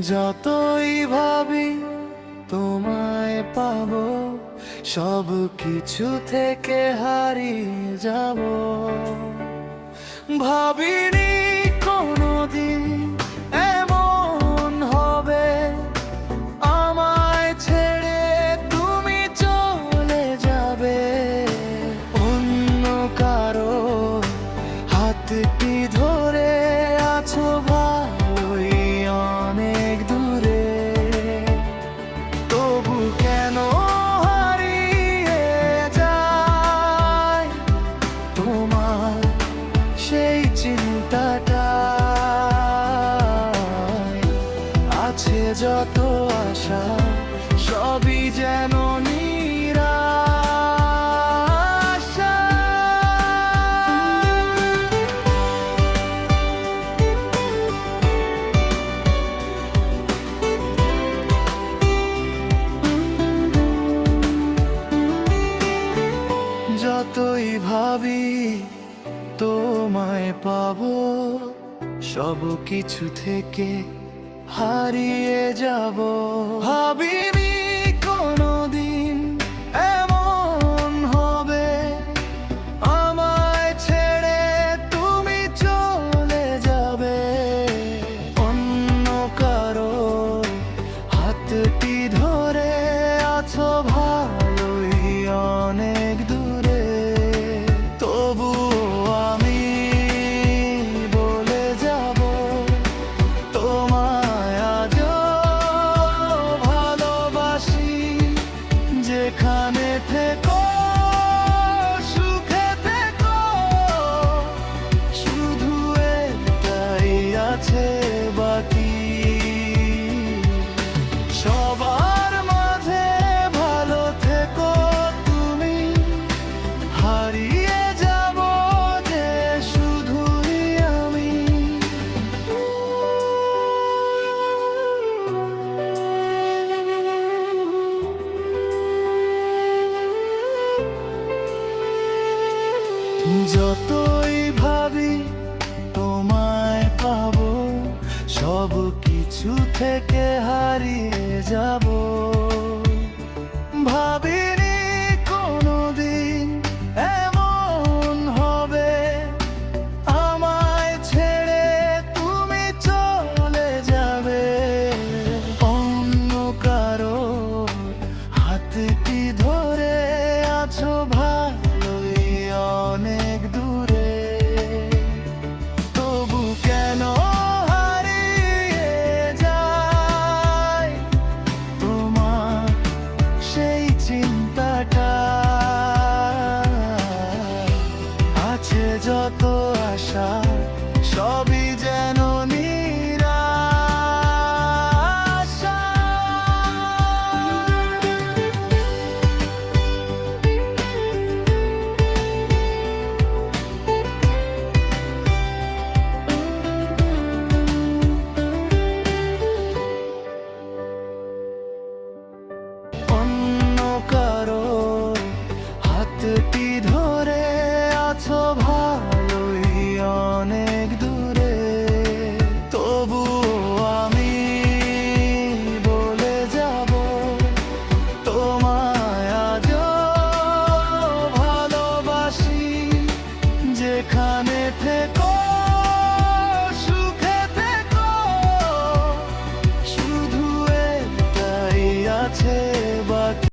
যতই ভাবি তোমায় পাবো, সব কিছু থেকে হারিয়ে যাব। ভাবিনি কোনোদিন এমন হবে, আমায় ছেড়ে তুমি চলে যাবে। অন্য কারো হাতটি ধরে আছো ভালোই অনেক দূরে, তবু কেন হারিয়ে যায় তোমার সেই চিন্তাটা। আছে যত আশা সবই যেন নিরাশা। যতই ভাবি তোমায় পাবো, সব কিছু থেকে হারিয়ে যাব। ভাবিনি কোনোদিন এমন হবে, আমায় ছেড়ে তুমি চলে যাবে। অন্য কারো হাতটি ধরে আছো ভালোই অনেক দূরে, তবু আমি বলে যাব তোমায় আজও ভালোবাসি। যেখানে থেকো সুখে থেকো, শুধু এটাই আছে বাকি। সবার মাঝে ভালো থেকো তুমি, হারিয়ে যাব যে শুধুই আমি। যতই ভাবি তোমায় পাবো, সব কিছু থেকে হারিয়ে যাব। ভাবি